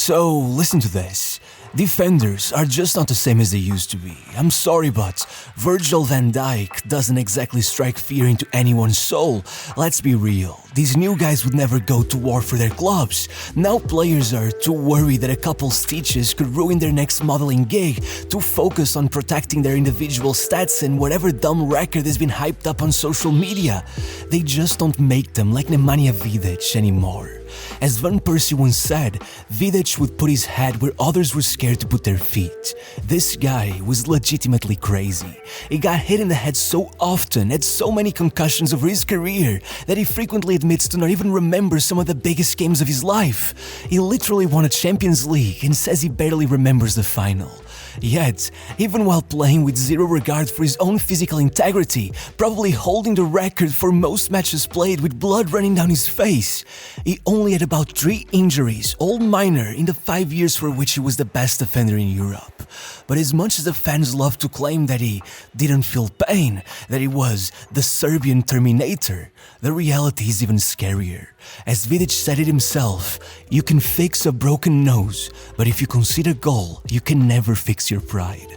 So, listen to this. Defenders are just not the same as they used to be. I'm sorry, but Virgil van Dijk doesn't exactly strike fear into anyone's soul. Let's be real, these new guys would never go to war for their clubs. Now players are too worried that a couple stitches could ruin their next modeling gig, too focused on protecting their individual stats and whatever dumb record has been hyped up on social media. They just don't make them like Nemanja Vidic anymore. As Van Persie once said, Vidic would put his head where others were scared to put their feet. This guy was legitimately crazy. He got hit in the head so often, had so many concussions over his career, that he frequently admits to not even remember some of the biggest games of his life. He literally won a Champions League and says he barely remembers the final. Yet, even while playing with zero regard for his own physical integrity, probably holding the record for most matches played with blood running down his face, he only had about 3 injuries, all minor, in the 5 years for which he was the best defender in Europe. But as much as the fans love to claim that he didn't feel pain, that he was the Serbian Terminator, the reality is even scarier. As Vidic said it himself, you can fix a broken nose, but if you concede a goal, you can never fix your pride.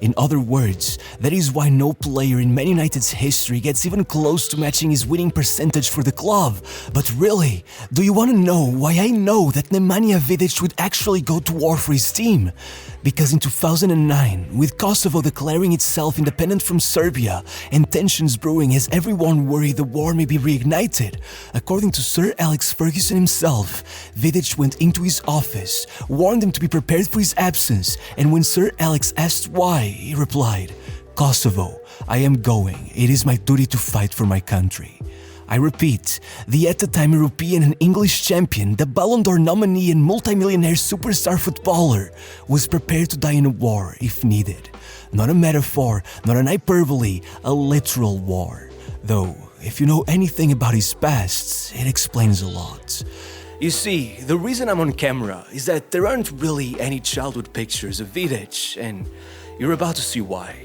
In other words, that is why no player in Man United's history gets even close to matching his winning percentage for the club. But really, do you want to know why I know that Nemanja Vidic would actually go to war for his team? Because in 2009, with Kosovo declaring itself independent from Serbia and tensions brewing as everyone worried the war may be reignited, according to Sir Alex Ferguson himself, Vidic went into his office, warned him to be prepared for his absence, and when Sir Alex asked why, he replied, "Kosovo, I am going. It is my duty to fight for my country." I repeat, the at the time European and English champion, the Ballon d'Or nominee and multimillionaire superstar footballer, was prepared to die in a war if needed. Not a metaphor, not an hyperbole, a literal war. Though, if you know anything about his past, it explains a lot. You see, the reason I'm on camera is that there aren't really any childhood pictures of Vidic, and you're about to see why.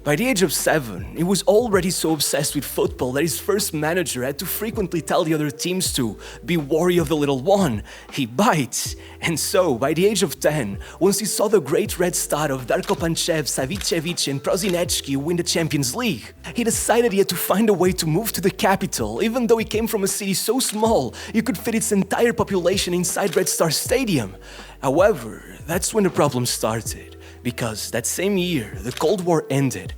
By the age of 7, he was already so obsessed with football that his first manager had to frequently tell the other teams to be wary of the little one, he bites. And so, by the age of 10, once he saw the great Red Star of Darko Pančev, Savicevic and Prosinečki win the Champions League, he decided he had to find a way to move to the capital, even though he came from a city so small you could fit its entire population inside Red Star Stadium. However, that's when the problem started. Because that same year, the Cold War ended,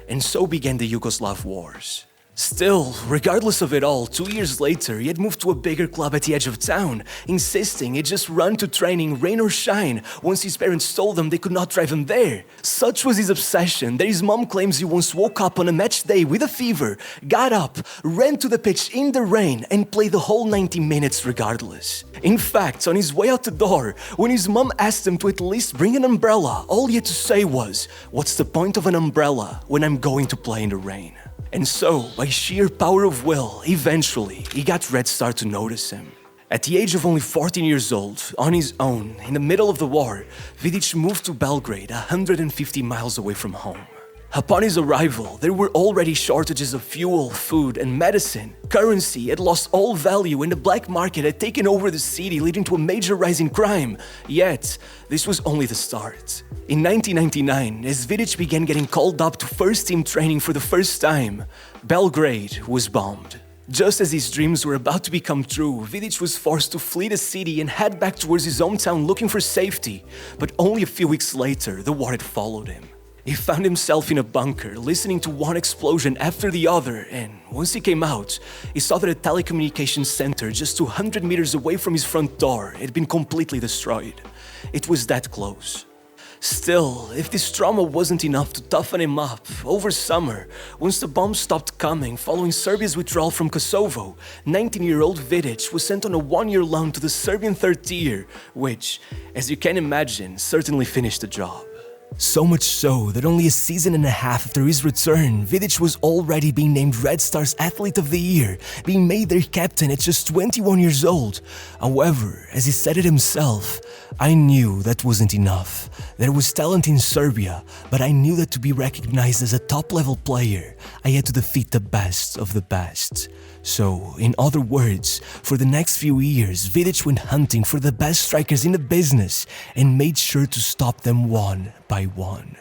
and so began the Yugoslav Wars. Still, regardless of it all, 2 years later, he had moved to a bigger club at the edge of town, insisting he'd just run to training, rain or shine, once his parents told him they could not drive him there. Such was his obsession that his mom claims he once woke up on a match day with a fever, got up, ran to the pitch in the rain, and played the whole 90 minutes regardless. In fact, on his way out the door, when his mom asked him to at least bring an umbrella, all he had to say was, "What's the point of an umbrella when I'm going to play in the rain?" And so, by sheer power of will, eventually, he got Red Star to notice him. At the age of only 14 years old, on his own, in the middle of the war, Vidic moved to Belgrade, 150 miles away from home. Upon his arrival, there were already shortages of fuel, food, and medicine. Currency had lost all value and the black market had taken over the city, leading to a major rise in crime. Yet, this was only the start. In 1999, as Vidic began getting called up to first-team training for the first time, Belgrade was bombed. Just as his dreams were about to become true, Vidic was forced to flee the city and head back towards his hometown looking for safety. But only a few weeks later, the war had followed him. He found himself in a bunker, listening to one explosion after the other, and once he came out, he saw that a telecommunications center just 200 meters away from his front door had been completely destroyed. It was that close. Still, if this trauma wasn't enough to toughen him up, over summer, once the bombs stopped coming following Serbia's withdrawal from Kosovo, 19-year-old Vidic was sent on a 1-year loan to the Serbian third tier, which, as you can imagine, certainly finished the job. So much so that only a season and a half after his return, Vidic was already being named Red Star's Athlete of the Year, being made their captain at just 21 years old. However, as he said it himself, "I knew that wasn't enough. There was talent in Serbia, but I knew that to be recognized as a top-level player, I had to defeat the best of the best." So, in other words, for the next few years, Vidic went hunting for the best strikers in the business and made sure to stop them one by one.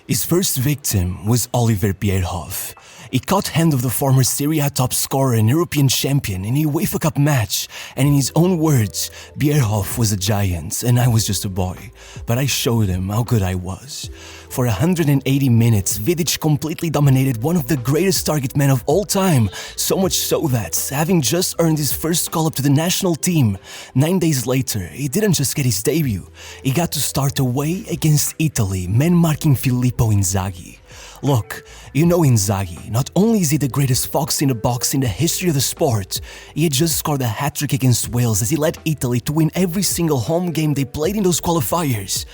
His first victim was Oliver Bierhoff. He caught hand of the former Serie A top scorer and European champion in a UEFA Cup match, and in his own words, Bierhoff was a giant and I was just a boy, but I showed him how good I was. For 180 minutes, Vidic completely dominated one of the greatest target men of all time, so much so that, having just earned his first call-up to the national team, 9 days later, he didn't just get his debut, he got to start away against Italy, man-marking Filippo Inzaghi. Look, you know Inzaghi, not only is he the greatest fox in the box in the history of the sport, he had just scored a hat-trick against Wales as he led Italy to win every single home game they played in those qualifiers,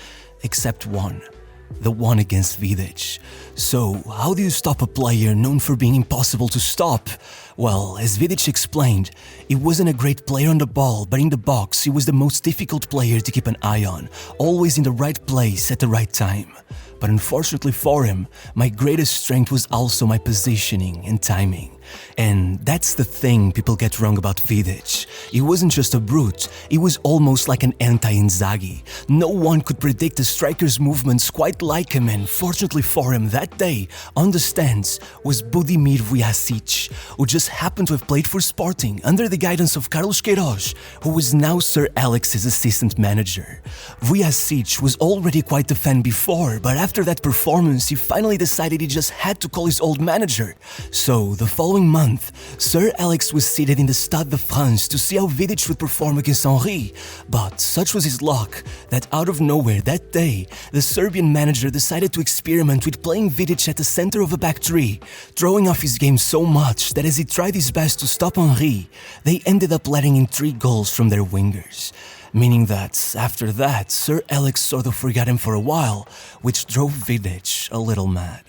except one. The one against Vidic. So, how do you stop a player known for being impossible to stop? Well, as Vidic explained, he wasn't a great player on the ball, but in the box he was the most difficult player to keep an eye on, always in the right place at the right time. But unfortunately for him, my greatest strength was also my positioning and timing. And that's the thing people get wrong about Vidic. He wasn't just a brute, he was almost like an anti-Inzaghi. No one could predict a striker's movements quite like him, and fortunately for him, that day, on the stands, was Budimir Vujacic, who just happened to have played for Sporting under the guidance of Carlos Queiroz, who was now Sir Alex's assistant manager. Vujacic was already quite the fan before, but after that performance, he finally decided he just had to call his old manager. So, the following month, Sir Alex was seated in the Stade de France to see how Vidic would perform against Henry, but such was his luck that out of nowhere that day, the Serbian manager decided to experiment with playing Vidic at the center of a back three, throwing off his game so much that as he tried his best to stop Henry, they ended up letting in 3 goals from their wingers. Meaning that, after that, Sir Alex sort of forgot him for a while, which drove Vidic a little mad.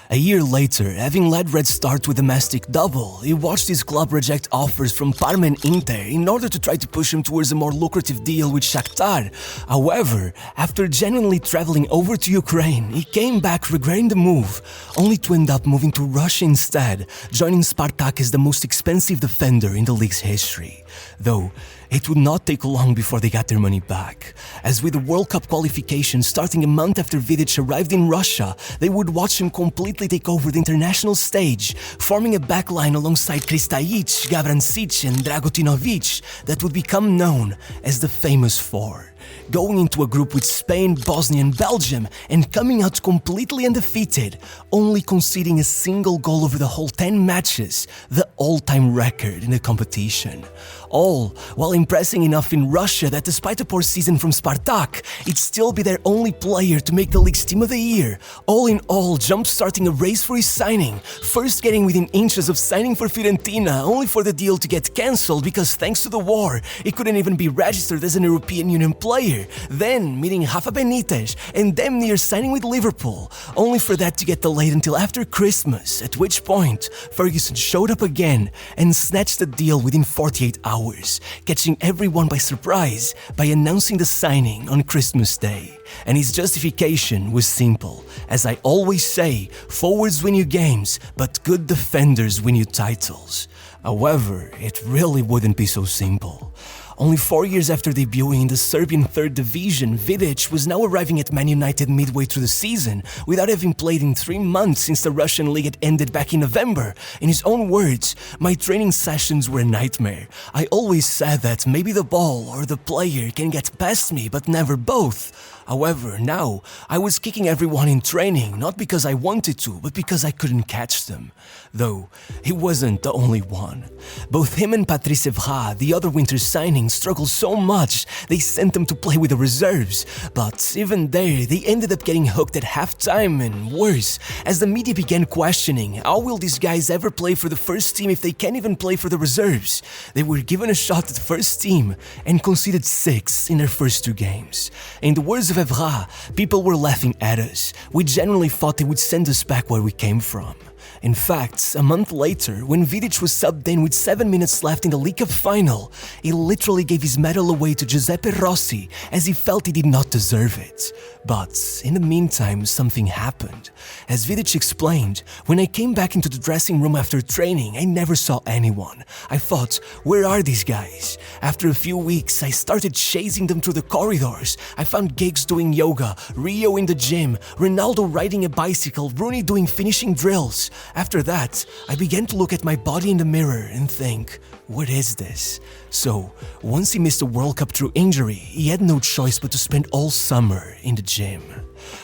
A year later, having led Red Star to a domestic double, he watched his club reject offers from Parma and Inter in order to try to push him towards a more lucrative deal with Shakhtar. However, after genuinely traveling over to Ukraine, he came back regretting the move, only to end up moving to Russia instead, joining Spartak as the most expensive defender in the league's history. Though, it would not take long before they got their money back, as with the World Cup qualification starting a month after Vidic arrived in Russia, they would watch him completely take over the international stage, forming a backline alongside Kristajic, Gabrancic and Dragutinovic that would become known as the famous Four. Going into a group with Spain, Bosnia and Belgium and coming out completely undefeated, only conceding a single goal over the whole 10 matches, the all-time record in the competition. All while impressing enough in Russia that despite a poor season from Spartak, he'd still be their only player to make the league's team of the year, all in all jump-starting a race for his signing, first getting within inches of signing for Fiorentina only for the deal to get cancelled because thanks to the war, he couldn't even be registered as an European Union player, then meeting Rafa Benitez and damn near signing with Liverpool, only for that to get delayed until after Christmas, at which point Ferguson showed up again and snatched the deal within 48 hours, catching everyone by surprise by announcing the signing on Christmas Day. And his justification was simple. As I always say, forwards win you games, but good defenders win you titles. However, it really wouldn't be so simple. Only 4 years after debuting in the Serbian 3rd Division, Vidic was now arriving at Man United midway through the season, without having played in 3 months since the Russian league had ended back in November. In his own words, "My training sessions were a nightmare. I always said that maybe the ball or the player can get past me, but never both." However, now, I was kicking everyone in training, not because I wanted to, but because I couldn't catch them. Though, he wasn't the only one. Both him and Patrice Evra, the other winter signing, struggled so much, they sent them to play with the reserves. But even there, they ended up getting hooked at halftime and worse, as the media began questioning, how will these guys ever play for the first team if they can't even play for the reserves? They were given a shot at the first team and conceded 6 in their first 2 games. In the words of Evra, people were laughing at us. We genuinely thought they would send us back where we came from. In fact, a month later, when Vidic was subbed in with 7 minutes left in the League Cup final, he literally gave his medal away to Giuseppe Rossi as he felt he did not deserve it. But in the meantime, something happened. As Vidic explained, when I came back into the dressing room after training, I never saw anyone. I thought, where are these guys? After a few weeks, I started chasing them through the corridors. I found gigs doing yoga, Rio in the gym, Ronaldo riding a bicycle, Rooney doing finishing drills. After that, I began to look at my body in the mirror and think, what is this? So, once he missed the World Cup through injury, he had no choice but to spend all summer in the gym.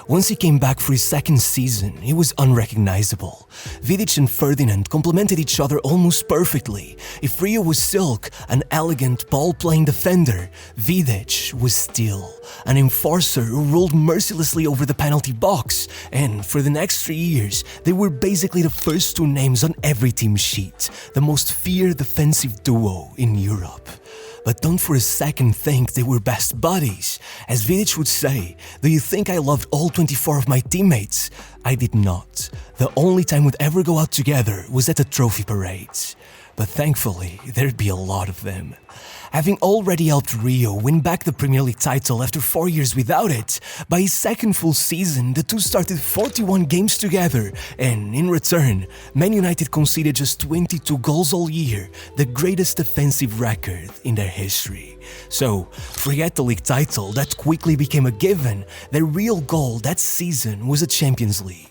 Once he came back for his second season, he was unrecognizable. Vidic and Ferdinand complemented each other almost perfectly. If Rio was silk, an elegant ball-playing defender, Vidic was steel, an enforcer who ruled mercilessly over the penalty box, and for the next 3 years, they were basically the first two names on every team sheet, the most feared defensive duo in Europe. But don't for a second think they were best buddies. As Vidic would say, do you think I loved all 24 of my teammates? I did not. The only time we'd ever go out together was at the trophy parades. But thankfully, there'd be a lot of them. Having already helped Rio win back the Premier League title after 4 years without it, by his second full season, the two started 41 games together, and in return, Man United conceded just 22 goals all year, the greatest defensive record in their history. So, forget the league title, that quickly became a given. Their real goal that season was a Champions League.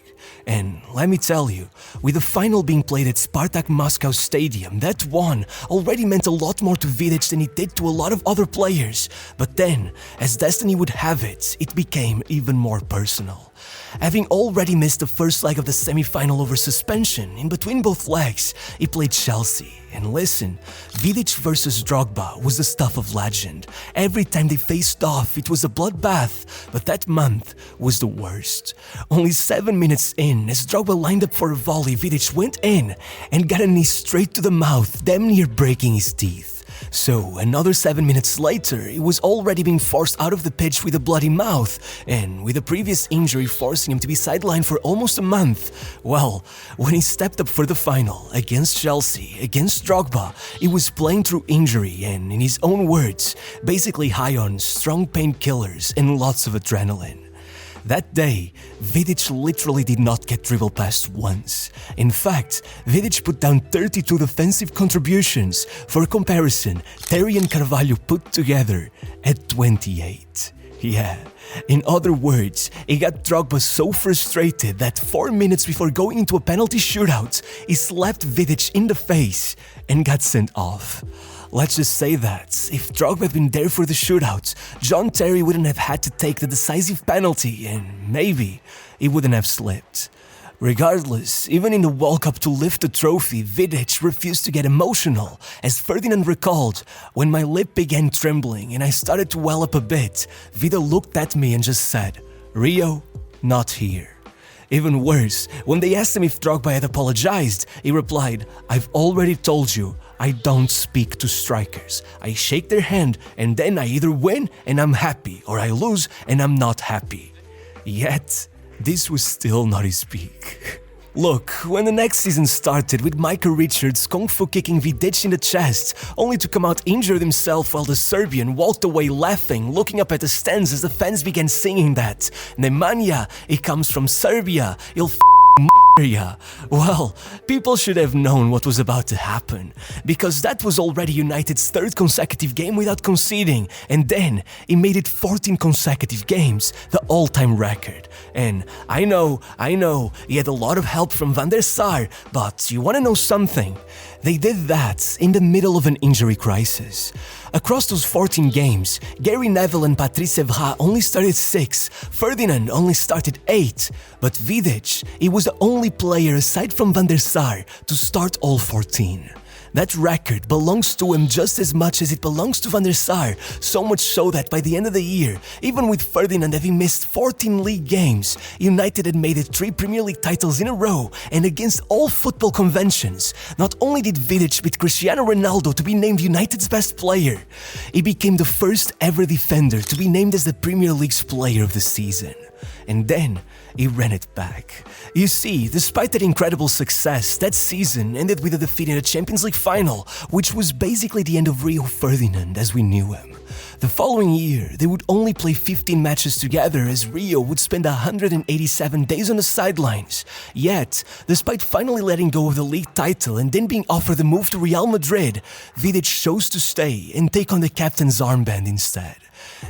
And let me tell you, with the final being played at Spartak Moscow Stadium, that one already meant a lot more to Vidic than it did to a lot of other players. But then, as destiny would have it, it became even more personal. Having already missed the first leg of the semi-final over suspension, in between both legs, he played Chelsea. And listen, Vidic versus Drogba was the stuff of legend. Every time they faced off, it was a bloodbath, but that month was the worst. Only 7 minutes in, as Drogba lined up for a volley, Vidic went in and got a knee straight to the mouth, damn near breaking his teeth. So, another 7 minutes later, he was already being forced out of the pitch with a bloody mouth, and with a previous injury forcing him to be sidelined for almost a month. Well, when he stepped up for the final, against Chelsea, against Drogba, he was playing through injury and, in his own words, basically high on strong painkillers and lots of adrenaline. That day, Vidic literally did not get dribbled past once. In fact, Vidic put down 32 defensive contributions. For comparison, Terry and Carvalho put together at 28. Yeah, in other words, he got Drogba so frustrated that 4 minutes before going into a penalty shootout, he slapped Vidic in the face and got sent off. Let's just say that, if Drogba had been there for the shootout, John Terry wouldn't have had to take the decisive penalty and maybe he wouldn't have slipped. Regardless, even in the World Cup to lift the trophy, Vidic refused to get emotional. As Ferdinand recalled, when my lip began trembling and I started to well up a bit, Vida looked at me and just said, "Rio, not here." Even worse, when they asked him if Drogba had apologized, he replied, "I've already told you, I don't speak to strikers. I shake their hand and then I either win and I'm happy or I lose and I'm not happy." Yet, this was still not his peak. Look, when the next season started with Michael Richards kung fu kicking Vidic in the chest, only to come out injured himself while the Serbian walked away laughing, looking up at the stands as the fans began singing that, "Nemanja, he comes from Serbia, he'll yeah." Well, people should have known what was about to happen, because that was already United's third consecutive game without conceding, and then he made it 14 consecutive games, the all-time record. And I know, he had a lot of help from Van der Sar, but you wanna know something? They did that in the middle of an injury crisis. Across those 14 games, Gary Neville and Patrice Evra only started 6, Ferdinand only started 8, but Vidic, he was the only player aside from Van der Sar to start all 14. That record belongs to him just as much as it belongs to Van der Sar, so much so that by the end of the year, even with Ferdinand having missed 14 league games, United had made it 3 Premier League titles in a row, and against all football conventions, not only did Vidic beat Cristiano Ronaldo to be named United's best player, he became the first ever defender to be named as the Premier League's player of the season. And then he ran it back. You see, despite that incredible success, that season ended with a defeat in the Champions League final, which was basically the end of Rio Ferdinand as we knew him. The following year, they would only play 15 matches together as Rio would spend 187 days on the sidelines. Yet, despite finally letting go of the league title and then being offered the move to Real Madrid, Vidic chose to stay and take on the captain's armband instead,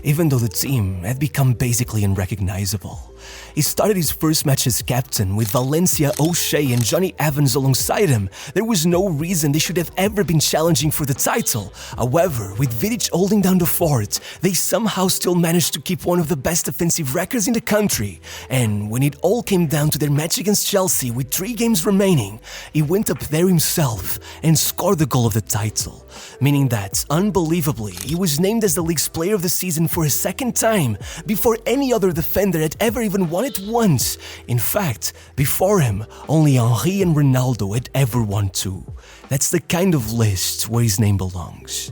even though the team had become basically unrecognizable. He started his first match as captain with Valencia, O'Shea and Johnny Evans alongside him. There was no reason they should have ever been challenging for the title. However, with Vidic holding down the fort, they somehow still managed to keep one of the best defensive records in the country. And when it all came down to their match against Chelsea with 3 games remaining, he went up there himself and scored the goal of the title, meaning that, unbelievably, he was named as the league's player of the season for a second time, before any other defender had ever even won it once. In fact, before him, only Henry and Ronaldo had ever won 2. That's the kind of list where his name belongs.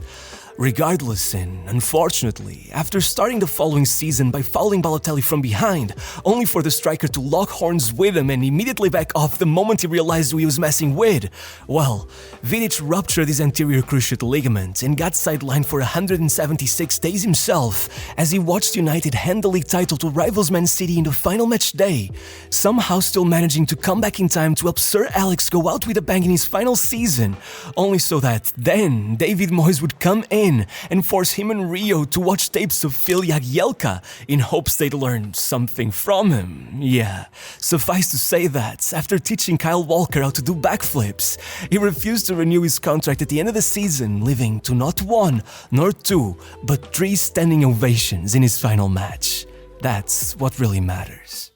Regardless, and unfortunately, after starting the following season by fouling Balotelli from behind, only for the striker to lock horns with him and immediately back off the moment he realized who he was messing with, well, Vidic ruptured his anterior cruciate ligament and got sidelined for 176 days himself as he watched United hand the league title to rivals Man City in the final match day, somehow still managing to come back in time to help Sir Alex go out with a bang in his final season, only so that then David Moyes would come in and force him and Rio to watch tapes of Phil Jagielka in hopes they'd learn something from him. Yeah, suffice to say that, after teaching Kyle Walker how to do backflips, he refused to renew his contract at the end of the season, leaving to not 1, nor 2, but 3 standing ovations in his final match. That's what really matters.